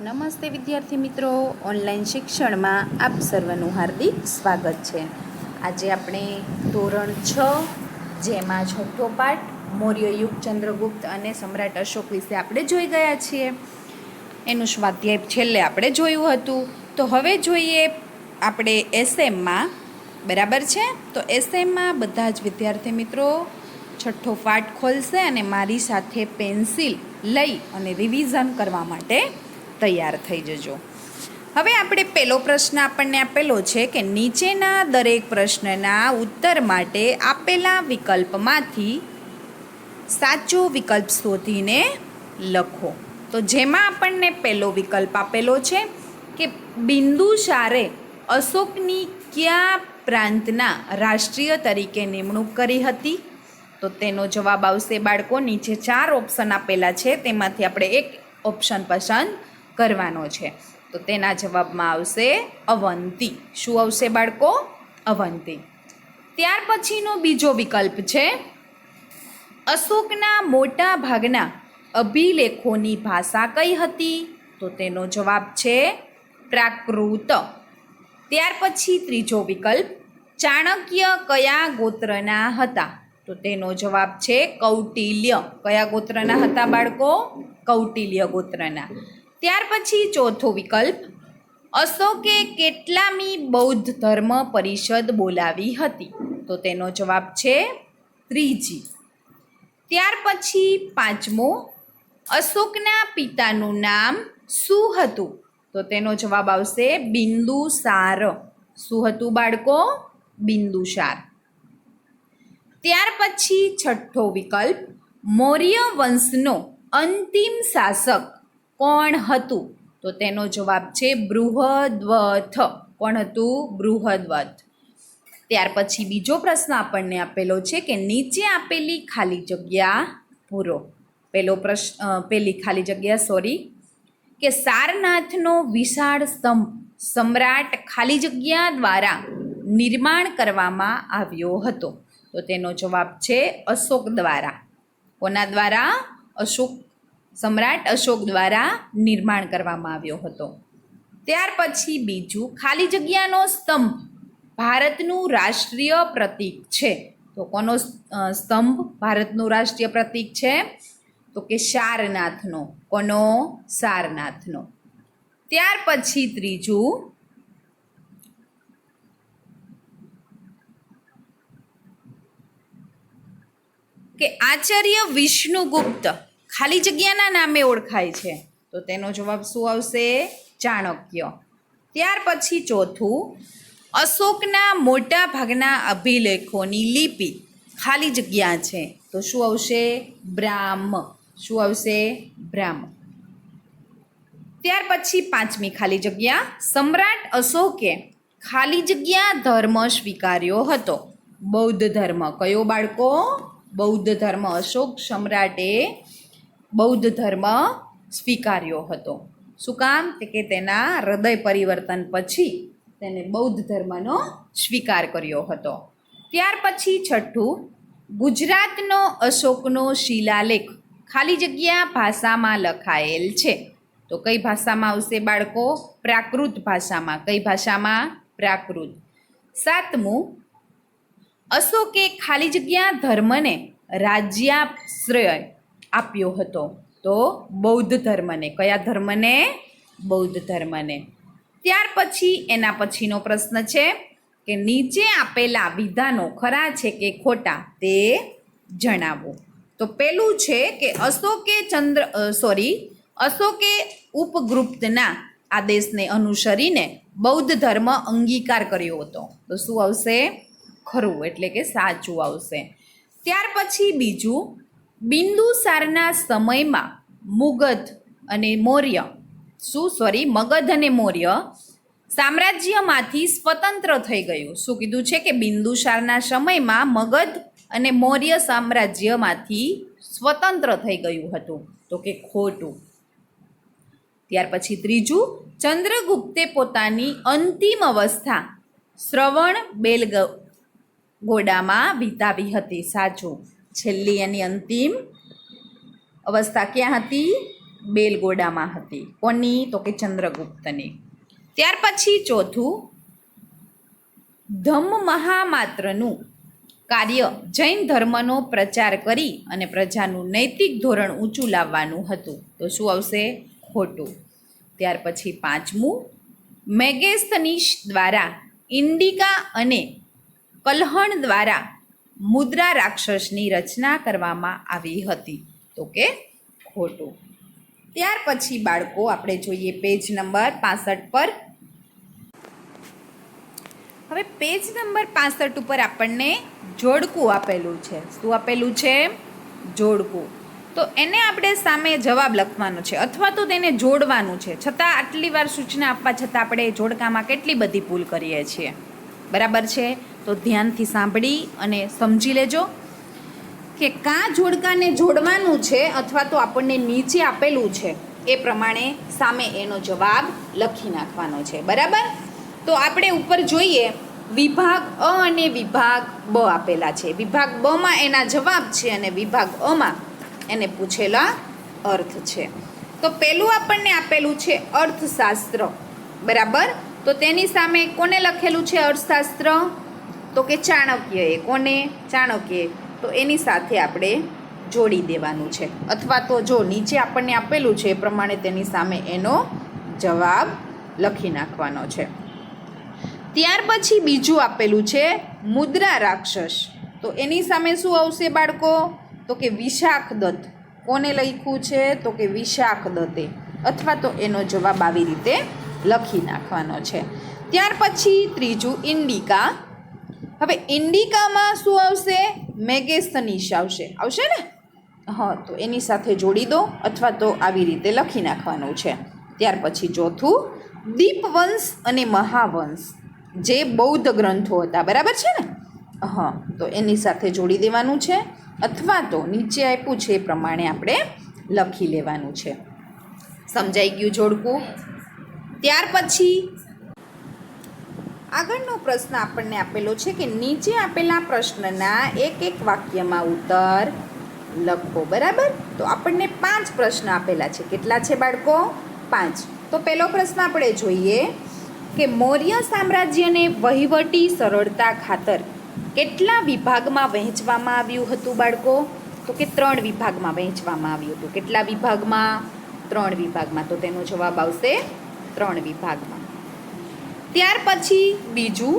નમસ્તે વિદ્યાર્થી મિત્રો, ઓનલાઈન શિક્ષણમાં આપ સર્વનું હાર્દિક સ્વાગત છે. આજે આપણે ધોરણ 6 જેમાં છઠ્ઠો પાઠ મૌર્ય યુગ, ચંદ્રગુપ્ત અને સમ્રાટ અશોક વિશે આપણે જોઈ ગયા છીએ. એનું સ્વાધ્યાય છેલ્લે આપણે જોયું હતું. તો હવે જોઈએ આપણે એસએમમાં, બરાબર છે? તો એસએમમાં બધા જ વિદ્યાર્થી મિત્રો છઠ્ઠો પાઠ ખોલશે અને મારી સાથે પેન્સિલ લઈ અને રિવિઝન કરવા માટે તૈયાર થઈ જજો. હવે આપણે પહેલો પ્રશ્ન આપણને આપેલો છે કે નીચેના દરેક પ્રશ્નના ઉત્તર માટે આપેલા વિકલ્પમાંથી સાચો વિકલ્પ શોધીને લખો. તો જેમાં આપણને પહેલો વિકલ્પ આપેલો છે કે બિંદુસારે અશોકની કયા પ્રાંતના રાષ્ટ્રીય તરીકે નિમણૂક કરી હતી? તો તેનો જવાબ આવશે બાળકો, નીચે 4 ઓપ્શન આપેલા છે તેમાંથી આપણે એક ઓપ્શન પસંદ કરવાનો છે. તો તેના જવાબમાં આવશે અવંતી. શું આવશે બાળકો? અવંતી. ત્યાર પછીનો બીજો વિકલ્પ છે અશોકના મોટા ભાગના અભિલેખોની ભાષા કઈ હતી? તો તેનો જવાબ છે પ્રાકૃત. ત્યાર પછી ત્રીજો વિકલ્પ ચાણક્ય કયા ગોત્રના હતા? તો તેનો જવાબ છે કૌટિલ્ય. કયા ગોત્રના હતા બાળકો? કૌટિલ્ય ગોત્રના. ત્યાર પછી ચોથો વિકલ્પ અશોકે કેટલામી બૌદ્ધ ધર્મ પરિષદ બોલાવી હતી? તો તેનો જવાબ છે ત્રીજી. ત્યાર પછી પાંચમો અશોકના પિતાનું નામ શું હતું? તો તેનો જવાબ આવશે બિંદુસાર. શું હતું બાળકો? બિંદુસાર. ત્યાર પછી છઠ્ઠો વિકલ્પ મૌર્ય વંશનો અંતિમ શાસક કોણ હતું? તો તેનો જવાબ છે બૃહદ્રથ. કોણ હતું? બૃહદ્રથ. ત્યાર પછી બીજો પ્રશ્ન આપણને આપેલો છે કે નીચે આપેલી ખાલી જગ્યા પૂરો. પેલી ખાલી જગ્યા કે સારનાથનો વિશાળ સ્તંભ સમ્રાટ ખાલી જગ્યા દ્વારા નિર્માણ કરવામાં આવ્યો હતો? તો તેનો જવાબ છે અશોક દ્વારા. કોના દ્વારા? સમ્રાટ અશોક દ્વારા નિર્માણ કરવામાં આવ્યો હતો. ત્યાર પછી બીજું, ખાલી જગ્યાનો સ્તંભ ભારતનું રાષ્ટ્રીય પ્રતીક છે. તો કોનો સ્તંભ ભારતનું રાષ્ટ્રીય પ્રતીક છે? તો કે સારનાથનો. કોનો? સારનાથનો. ત્યાર પછી ત્રીજું કે આચાર્ય વિષ્ણુગુપ્ત ખાલી જગ્યાના નામે ઓળખાય છે? તો તેનો જવાબ શું આવશે? ચાણક્ય. ત્યાર પછી ચોથું અશોકના મોટા ભાગના અભિલેખોની લિપિ ખાલી જગ્યા છે? તો શું આવશે? બ્રાહ્મ. શું આવશે? બ્રાહ્મ. ત્યાર પછી પાંચમી ખાલી જગ્યા સમ્રાટ અશોકે ખાલી જગ્યા ધર્મ સ્વીકાર્યો હતો? બૌદ્ધ ધર્મ. કયો બાળકો? બૌદ્ધ ધર્મ. અશોક સમ્રાટે બૌદ્ધ ધર્મ સ્વીકાર્યો હતો. શું કામ? કે તેના હૃદય પરિવર્તન પછી તેને બૌદ્ધ ધર્મનો સ્વીકાર કર્યો હતો. ત્યાર પછી છઠ્ઠું ગુજરાતનો અશોકનો શિલાલેખ ખાલી જગ્યા ભાષામાં લખાયેલ છે? તો કઈ ભાષામાં આવશે બાળકો? પ્રાકૃત ભાષામાં. કઈ ભાષામાં? પ્રાકૃત. સાતમું અશોકે ખાલી જગ્યા ધર્મને રાજ્યાશ્રય આપ્યો હતો? તો બૌદ્ધ ધર્મને. કયા ધર્મને? બૌદ્ધ ધર્મને. ત્યાર પછી એના પછીનો પ્રશ્ન છે કે નીચે આપેલા વિધાનો ખરા છે કે ખોટા તે જણાવો. તો પેલું છે કે અશોકે ઉપગુપ્તના આદેશને અનુસરીને બૌદ્ધ ધર્મ અંગીકાર કર્યો હતો? તો શું આવશે? ખરું, એટલે કે સાચું આવશે. ત્યાર પછી બીજું બિંદુસારના સમયમાં મગધ અને મૌર્ય સામ્રાજ્યમાંથી સ્વતંત્ર થઈ ગયું? શું કીધું છે? કે બિંદુસારના સમયમાં મગધ અને મૌર્ય સામ્રાજ્યમાંથી સ્વતંત્ર થઈ ગયું હતું? તો કે ખોટું. ત્યાર પછી ત્રીજું ચંદ્રગુપ્તે પોતાની અંતિમ અવસ્થા શ્રવણ બેલગોડામાં વિતાવી હતી? સાચું. છેલ્લી એની અંતિમ અવસ્થા ક્યાં હતી? બેલગોડામાં હતી. કોની? તો કે ચંદ્રગુપ્તની. ત્યાર પછી ચોથું, ધમ્મ મહામાત્રનું કાર્ય જૈન ધર્મનો પ્રચાર કરી અને પ્રજાનું નૈતિક ધોરણ ઊંચું લાવવાનું હતું. તો શું આવશે? ખોટું. ત્યાર પછી પાંચમું, મેગેસ્થનીશ દ્વારા ઇન્ડિકા અને કલ્હણ દ્વારા મુદ્રા રાક્ષસની રચના કરવામાં આવી હતી. તો કે ખોટું. ત્યાર પછી બાળકો આપણે જોઈએ પેજ નંબર 65 પર. હવે પેજ નંબર 65 ઉપર આપણને જોડકું આપેલું છે. શું આપેલું છે? જોડકું. તો એને આપણે સામે જવાબ લખવાનો છે અથવા તો તેને જોડવાનું છે. છતાં આટલી વાર સૂચના આપવા છતાં આપણે જોડકામાં કેટલી બધી ભૂલ કરીએ છીએ. બરાબર છે? તો ધ્યાનથી સાંભળી અને સમજી લેજો કે કાં જોડકાને જોડવાનું છે અથવા તો આપણને નીચે આપેલું છે એ પ્રમાણે સામે એનો જવાબ લખી નાખવાનો છે. બરાબર? તો આપણે ઉપર જોઈએ વિભાગ અ અને વિભાગ બ આપેલા છે. વિભાગ બમાં એના જવાબ છે અને વિભાગ અમાં એને પૂછેલા અર્થ છે. તો પહેલું આપણને આપેલું છે અર્થશાસ્ત્ર. બરાબર? તો તેની સામે કોને લખેલું છે અર્થશાસ્ત્ર? તો કે ચાણક્યએ. કોને? ચાણક્યએ. તો એની સાથે આપણે જોડી દેવાનું છે અથવા તો જો નીચે આપણને આપેલું છે એ પ્રમાણે તેની સામે એનો જવાબ લખી નાખવાનો છે. ત્યાર પછી બીજું આપેલું છે મુદ્રા રાક્ષસ. તો એની સામે શું આવશે બાળકો? તો કે વિશાખ દત્ત. કોને લખ્યું છે? તો કે વિશાખ દત્તે. અથવા તો એનો જવાબ આવી રીતે લખી નાખવાનો છે. ત્યાર પછી ત્રીજું ઇન્ડિકા. હવે ઇન્ડિકામાં શું આવશે? મેગેસ્થનીશ આવશે. આવશે ને? હા, તો એની સાથે જોડી દો અથવા તો આવી રીતે લખી નાખવાનું છે. ત્યાર પછી ચોથું દીપવંશ અને મહાવંશ, જે બૌદ્ધ ગ્રંથો હતા. બરાબર છે ને? હા, તો એની સાથે જોડી દેવાનું છે અથવા તો નીચે આપ્યું છે એ પ્રમાણે આપણે લખી લેવાનું છે. સમજાઈ ગયું જોડકું? ત્યાર પછી આગળનો પ્રશ્ન આપણને આપેલો છે કે નીચે આપેલા પ્રશ્નના એક એક વાક્યમાં ઉત્તર લખો. બરાબર? તો આપણને 5 પ્રશ્ન આપેલા છે. કેટલા છે બાળકો? 5. તો પહેલો પ્રશ્ન આપણે જોઈએ કે મૌર્ય સામ્રાજ્યને વહીવટી સરળતા ખાતર કેટલા વિભાગમાં વહેંચવામાં આવ્યું હતું બાળકો? તો કે 3 વિભાગમાં વહેંચવામાં આવ્યું હતું. કેટલા વિભાગમાં? 3 વિભાગમાં. તો તેનો જવાબ આવશે 3 વિભાગમાં. ત્યાર પછી બીજું,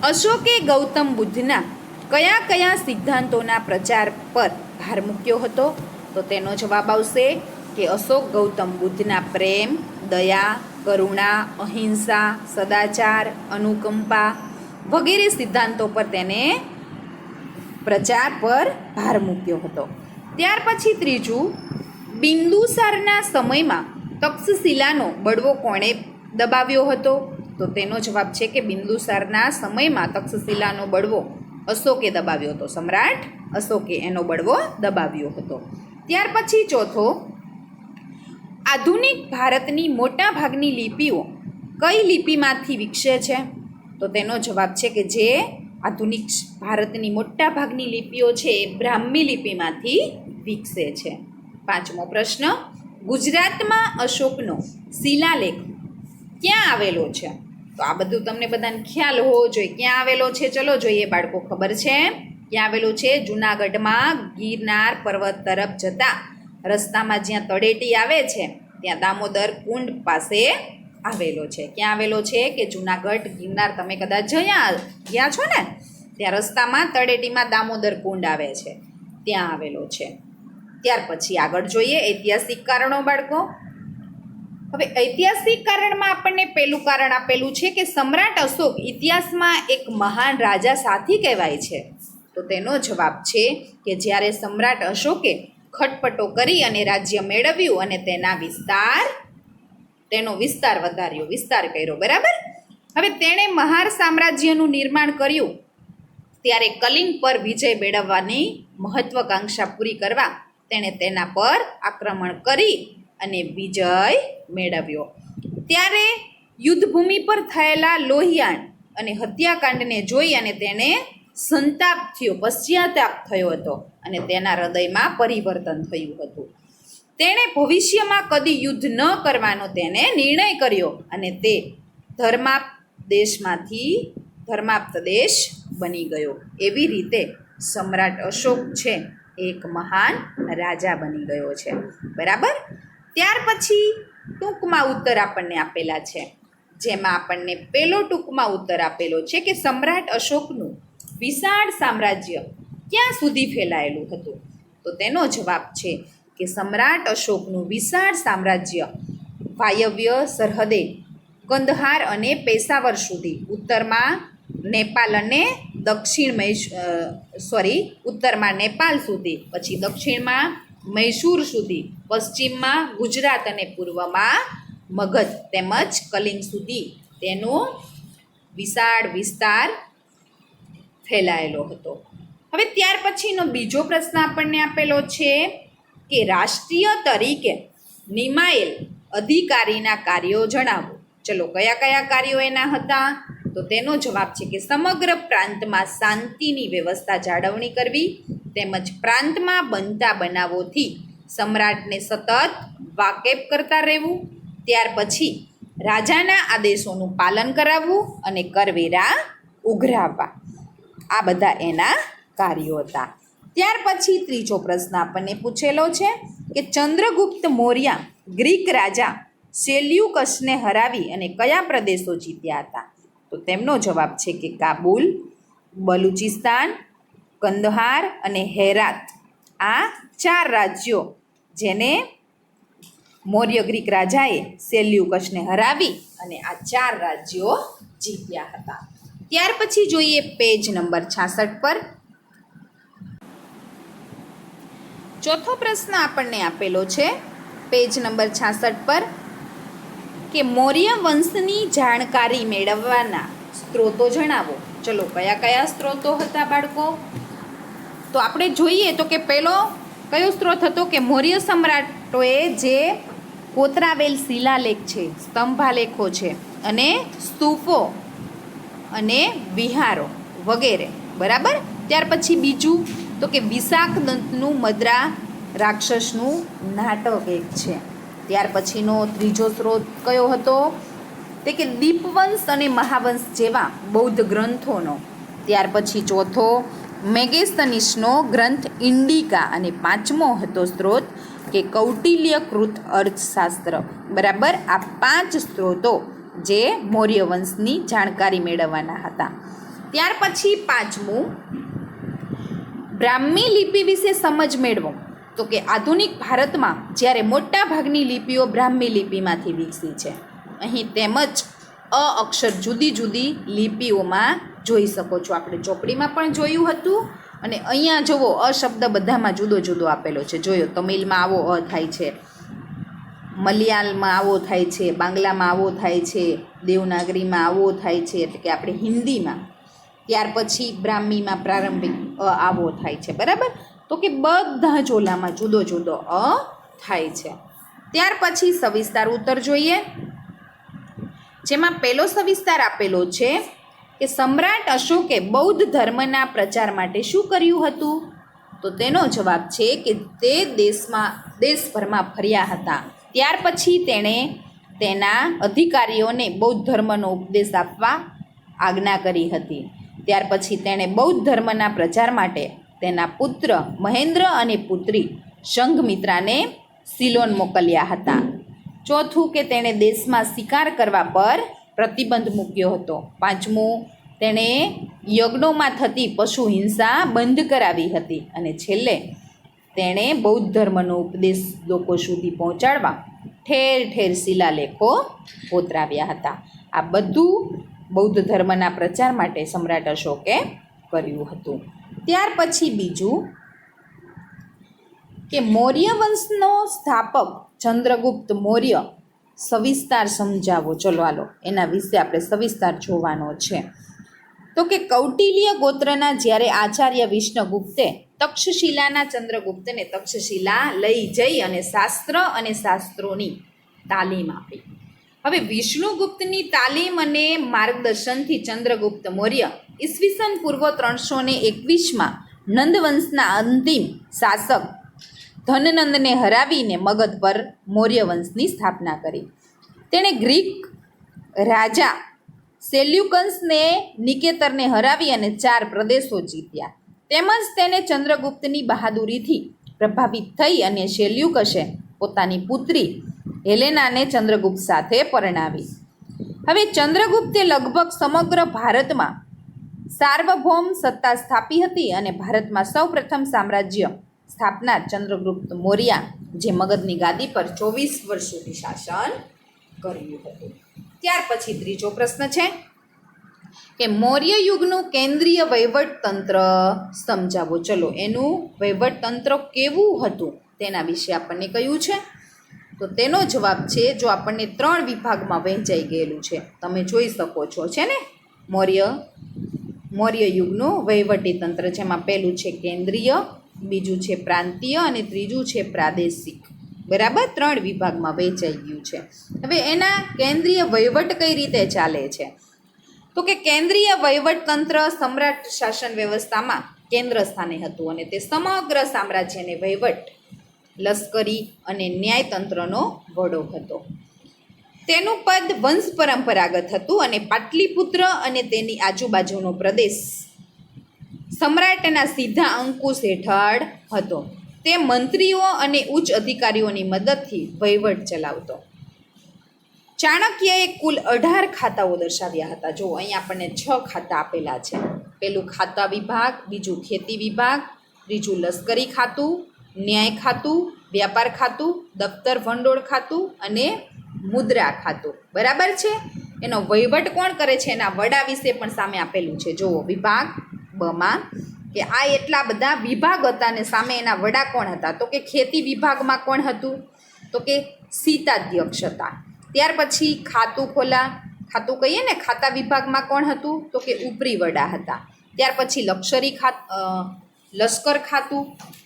અશોકે ગૌતમ બુદ્ધના કયા કયા સિદ્ધાંતોના પ્રચાર પર ભાર મૂક્યો હતો? તો તેનો જવાબ આવશે કે અશોક ગૌતમ બુદ્ધના પ્રેમ, દયા, કરુણા, અહિંસા, સદાચાર, અનુકંપા વગેરે સિદ્ધાંતો પર તેને પ્રચાર પર ભાર મૂક્યો હતો. ત્યાર પછી ત્રીજું, બિંદુસારના સમયમાં તક્ષશિલાનો બળવો કોણે દબાવ્યો હતો? તો તેનો જવાબ છે કે બિંદુસારના સમયમાં તક્ષશિલાનો બળવો અશોકે દબાવ્યો હતો. સમ્રાટ અશોકે એનો બળવો દબાવ્યો હતો. ત્યાર પછી ચોથો, આધુનિક ભારતની મોટા ભાગની લિપિઓ કઈ લિપિમાંથી વિકસે છે? તો તેનો જવાબ છે કે જે આધુનિક ભારતની મોટા ભાગની લિપિઓ છે એ બ્રાહ્મી લિપિમાંથી વિકસે છે. 5મો પ્રશ્ન, ગુજરાતમાં અશોકનો શિલાલેખ ક્યાં આવેલો છે? તો આ બધું તમને બધાને ખ્યાલ હોવો જોઈએ. ક્યાં આવેલો છે? ચલો જોઈએ બાળકો. ખબર છે ક્યાં આવેલો છે? જૂનાગઢમાં ગિરનાર પર્વત તરફ જતા રસ્તામાં જ્યાં તળેટી આવે છે ત્યાં દામોદર કુંડ પાસે આવેલો છે. ક્યાં આવેલો છે? કે જૂનાગઢ ગિરનાર તમે કદાચ ગયા છો ને, ત્યાં રસ્તામાં તળેટીમાં દામોદર કુંડ આવે છે, ત્યાં આવેલો છે. ત્યાર પછી આગળ જોઈએ ઐતિહાસિક કારણો બાળકો. હવે ઐતિહાસિક કારણમાં આપણને પહેલું કારણ આપેલું છે કે સમ્રાટ અશોક ઇતિહાસમાં એક મહાન રાજા સાથી કહેવાય છે. તો તેનો જવાબ છે કે જ્યારે સમ્રાટ અશોકે ખટપટો કરી અને રાજ્ય મેળવ્યું અને તેનો વિસ્તાર વધાર્યો, વિસ્તાર કર્યો. બરાબર? હવે તેણે મહાર સામ્રાજ્યનું નિર્માણ કર્યું ત્યારે કલિંગ પર વિજય મેળવવાની મહત્વાકાંક્ષા પૂરી કરવા તેણે તેના પર આક્રમણ કરી અને વિજય મેળવ્યો. ત્યારે યુદ્ધભૂમિ પર થયેલા લોહિયાણ અને હત્યાકાંડને જોઈ અને તેને સંતાપ થયો, પશ્ચાતાપ થયો હતો અને તેના હૃદયમાં પરિવર્તન થયું હતું. તેણે ભવિષ્યમાં કદી યુદ્ધ ન કરવાનો તેને નિર્ણય કર્યો અને તે ધર્માપ્ત દેશ બની ગયો. એવી રીતે સમ્રાટ અશોક છે એક મહાન રાજા બની ગયો છે. બરાબર. ત્યાર પછી ટૂંકમાં ઉત્તર આપણને આપેલા છે, જેમાં આપણને પહેલો ટૂંકમાં ઉત્તર આપેલો છે કે સમ્રાટ અશોકનું વિશાળ સામ્રાજ્ય ક્યાં સુધી ફેલાયેલું હતું. તો તેનો જવાબ છે કે સમ્રાટ અશોકનું વિશાળ સામ્રાજ્ય વાયવ્ય સરહદે કંદહાર અને પેશાવર સુધી, ઉત્તરમાં નેપાલ અને ઉત્તરમાં નેપાલ સુધી, પછી દક્ષિણમાં મૈસૂર સુધી, પશ્ચિમમાં ગુજરાત અને પૂર્વમાં મગધ તેમજ કલિંગ સુધી તેનો વિશાળ વિસ્તાર ફેલાયેલો હતો. હવે ત્યાર પછીનો બીજો પ્રશ્ન આપણને આપેલો છે કે રાષ્ટ્રીય તરીકે નિમાયેલ અધિકારીના કાર્યો જણાવો. ચલો, કયા કયા કાર્યો એના હતા? તો તેનો જવાબ છે કે સમગ્ર પ્રાંતમાં શાંતિની વ્યવસ્થા જાળવણી કરવી, તેમજ પ્રાંતમાં બનતા બનાવોથી સમ્રાટને સતત વાકેફ કરતા રહેવું, ત્યાર પછી રાજાના આદેશોનું પાલન કરાવવું અને કરવેરા ઉઘરાવવા. આ બધા એના કાર્યો હતા. ત્યાર પછી ત્રીજો પ્રશ્ન આપણને પૂછેલો છે કે ચંદ્રગુપ્ત મૌર્ય ગ્રીક રાજા સેલ્યુકસને હરાવી અને કયા પ્રદેશો જીત્યા હતા? તો તેમનો જવાબ છે કે કાબુલ, બલુચિસ્તાન, કંદહાર અને હેરાત. આ 4 રાજ્યો જેને મૌર્ય ગ્રીક રાજાએ સેલ્યુકસને હરાવી અને આ 4 રાજ્યો જીત્યા હતા. ત્યાર પછી જોઈએ પેજ નંબર 66 પર. ચોથો પ્રશ્ન આપણને આપેલો છે પેજ નંબર 66 પર કે મૌર્ય વંશની જાણકારી મેળવવાના સ્ત્રોતો જણાવો. ચલો, કયા કયા સ્ત્રોતો હતા બાળકો? તો આપણે જોઈએ તો કે પહેલો કયો સ્ત્રોત હતો કે મૌર્ય સમ્રાટોએ જે કોતરાવેલ શિલાલેખ છે, સ્તંભાલેખો છે અને સ્તૂપો અને વિહારો વગેરે. બરાબર. ત્યાર પછી બીજું તો કે વિશાખદંતનું મદ્રા રાક્ષસનું નાટક એક છે. ત્યાર પછીનો ત્રીજો સ્ત્રોત કયો હતો? તે કે દીપવંશ અને મહાવંશ જેવા બૌદ્ધ ગ્રંથોનો. ત્યાર પછી ચોથો મેગેસ્તનિસનો ગ્રંથ ઇન્ડિકા અને પાંચમો હતો સ્ત્રોત કે કૌટિલ્યકૃત અર્થશાસ્ત્ર. બરાબર. આ 5 સ્ત્રોતો જે મૌર્ય વંશની જાણકારી મેળવવાના હતા. ત્યાર પછી પાંચમું બ્રાહ્મી લિપિ વિશે સમજ મેળવો. તો કે આધુનિક ભારતમાં જ્યારે મોટા ભાગની લિપિઓ બ્રાહ્મી લિપિમાંથી વિકસી છે. અહીં તેમજ અ અક્ષર જુદી જુદી લિપિઓમાં જોઈ શકો છો. આપણે ચોપડીમાં પણ જોયું હતું અને અહીંયા જુઓ અ શબ્દ બધામાં જુદો જુદો આપેલો છે. જોયો, તમિલમાં આવો અ થાય છે, મલયાલમાં આવો થાય છે, બાંગ્લામાં આવો થાય છે, દેવનાગરીમાં આવો થાય છે, એટલે કે આપણે હિન્દીમાં. ત્યાર પછી બ્રાહ્મીમાં પ્રારંભિક અ આવો થાય છે. બરાબર. તો કે બધા જ ઓલામાં જુદો જુદો અ થાય છે. ત્યાર પછી સવિસ્તાર ઉત્તર જોઈએ, જેમાં પહેલો સવિસ્તાર આપેલો છે કે સમ્રાટ અશોકે બૌદ્ધ ધર્મના પ્રચાર માટે શું કર્યું હતું? તો તેનો જવાબ છે કે તે દેશભરમાં ફર્યા હતા. ત્યાર પછી તેણે તેના અધિકારીઓને બૌદ્ધ ધર્મનો ઉપદેશ આપવા આજ્ઞા કરી હતી. ત્યાર પછી તેણે બૌદ્ધ ધર્મના પ્રચાર માટે તેના પુત્ર મહેન્દ્ર અને પુત્રી સંઘમિત્રાને સિલોન મોકલ્યા હતા. ચોથું કે તેણે દેશમાં શિકાર કરવા પર પ્રતિબંધ મૂક્યો હતો. પાંચમું, તેણે યજ્ઞોમાં થતી પશુ હિંસા બંધ કરાવી હતી. અને છેલ્લે તેણે બૌદ્ધ ધર્મનો ઉપદેશ લોકો સુધી પહોંચાડવા ઠેર ઠેર શિલાલેખો કોતરાવ્યા હતા. આ બધું બૌદ્ધ ધર્મના પ્રચાર માટે સમ્રાટ અશોકે કર્યું હતું. ત્યાર પછી બીજું કે મૌર્ય વંશનો સ્થાપક ચંદ્રગુપ્ત મૌર્ય સવિસ્તાર સમજાવો. ચલો હાલો, એના વિશે આપણે સવિસ્તાર જોવાનો છે. તો કે કૌટિલ્ય ગોત્રના જ્યારે આચાર્ય વિષ્ણુગુપ્તે તક્ષશિલાના ચંદ્રગુપ્તને તક્ષશિલા લઈ જઈ અને શાસ્ત્ર અને શાસ્ત્રોની તાલીમ આપી. હવે વિષ્ણુગુપ્તની તાલીમ અને માર્ગદર્શનથી ચંદ્રગુપ્ત મૌર્ય ઈસવીસન પૂર્વ 321માં નંદવંશના અંતિમ શાસક ધનનંદને હરાવીને મગધ પર મૌર્ય વંશની સ્થાપના કરી. તેણે ગ્રીક રાજા સેલ્યુકન્સને નિકેતરને હરાવી અને 4 પ્રદેશો જીત્યા. તેમજ તેને ચંદ્રગુપ્તની બહાદુરીથી પ્રભાવિત થઈ અને સેલ્યુકસે પોતાની પુત્રી હેલેનાને ચંદ્રગુપ્ત સાથે પરણાવી. હવે ચંદ્રગુપ્તે લગભગ સમગ્ર ભારતમાં સાર્વભૌમ સત્તા સ્થાપી હતી અને ભારતમાં સૌપ્રથમ સામ્રાજ્ય સ્થાપનાર ચંદ્રગુપ્ત મૌર્ય, જે મગધની ગાદી પર 24 વર્ષ સુધી શાસન કર્યું હતું. ત્યાર પછી ત્રીજો પ્રશ્ન છે કે મૌર્ય યુગનું કેન્દ્રીય વહીવટતંત્ર સમજાવો. ચલો, એનું વહીવટતંત્ર કેવું હતું તેના વિશે આપણને કહ્યું છે. તો તેનો જવાબ છે, જો આપણને 3 વિભાગમાં વહેંચાઈ ગયેલું છે, તમે જોઈ શકો છો, છે ને, મૌર્ય યુગનું વહીવટી તંત્ર, જેમાં પહેલું છે કેન્દ્રીય, બીજું છે પ્રાંતીય અને ત્રીજું છે પ્રાદેશિક. બરાબર, 3 વિભાગમાં વહેંચાઈ ગયું છે. હવે એના કેન્દ્રીય વહીવટ કઈ રીતે ચાલે છે? તો કે કેન્દ્રીય વહીવટતંત્ર સમ્રાટ શાસન વ્યવસ્થામાં કેન્દ્ર સ્થાને હતું અને તે સમગ્ર સામ્રાજ્યને વહીવટ, લશ્કરી અને ન્યાયતંત્રનો વડો હતો. તેનું પદ વંશ પરંપરાગત હતું અને પાટલીપુત્ર અને તેની આજુબાજુનો પ્રદેશ સમ્રાટના સીધા અંકુશ હેઠળ હતો. તે મંત્રીઓ અને ઉચ્ચ અધિકારીઓની મદદથી વહીવટ ચલાવતો. ચાણક્યએ કુલ 18 ખાતાઓ દર્શાવ્યા હતા. જો અહીં આપણને 6 ખાતા આપેલા છે. પહેલું ખાતા વિભાગ, બીજું ખેતી વિભાગ, ત્રીજું લશ્કરી ખાતું, ન્યાય ખાતું, વ્યાપાર ખાતું, દફતર ભંડોળ ખાતું અને મુદ્રા ખાતું. બરાબર છે. એનો વહીવટ કોણ કરે છે એના વડા વિશે પણ સામે આપેલું છે. જુઓ વિભાગ બમાં કે આ એટલા બધા વિભાગ હતા અને સામે એના વડા કોણ હતા? તો કે ખેતી વિભાગમાં કોણ હતું? તો કે સીતાધ્યક્ષ હતા. ત્યાર પછી ખાતું કહીએ ને, ખાતા વિભાગમાં કોણ હતું? તો કે ઉપરી વડા હતા. ત્યાર પછી લશ્કર ખાતું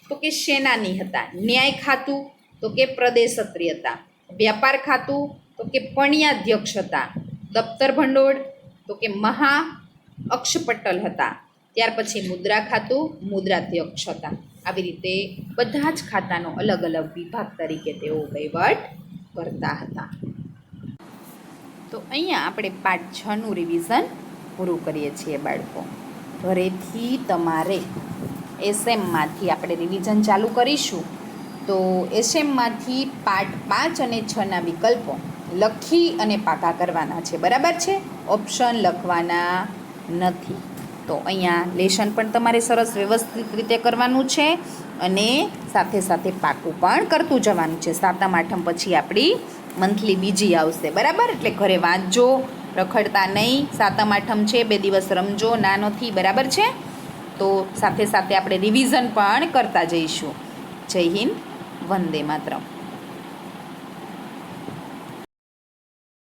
તો કે સેનાની હતા. ન્યાય ખાતું તો કે પ્રદેશત્રી હતા. વ્યાપાર ખાતું તો કે પણ્યાધ્યક્ષ હતા. દફતર ભંડોળ તો કે મહા અક્ષપટલ હતા. ત્યાર પછી મુદ્રા ખાતું મુદ્રાધ્યક્ષ હતા. આવી રીતે બધા જ ખાતાનો અલગ અલગ વિભાગ તરીકે તેઓ વહીવટ કરતા હતા. તો અહીંયા આપણે પાઠ 6નું રિવિઝન પૂરું કરીએ છીએ બાળકો. ઘરેથી તમારે એસએમમાંથી આપણે રિવિઝન ચાલુ કરીશું. તો એસએમમાંથી પાઠ 5 અને 6ના વિકલ્પો લખી અને પાકા કરવાના છે. બરાબર છે, ઓપ્શન લખવાના નથી. તો અહીંયા લેશન પણ તમારે સરસ વ્યવસ્થિત રીતે કરવાનું છે અને સાથે સાથે પાકું પણ કરતું જવાનું છે. 7મ 8મ પછી આપણી મંથલી બીજી આવશે. બરાબર, એટલે ઘરે વાંચજો, રખડતા નહીં. 7મ 8મ છે, 2 દિવસ રમજો, ના નથી. બરાબર છે. તો સાથે સાથે આપણે રિવિઝન પણ કરતા જઈશું. જય હિન્દ, વંદે માતરમ.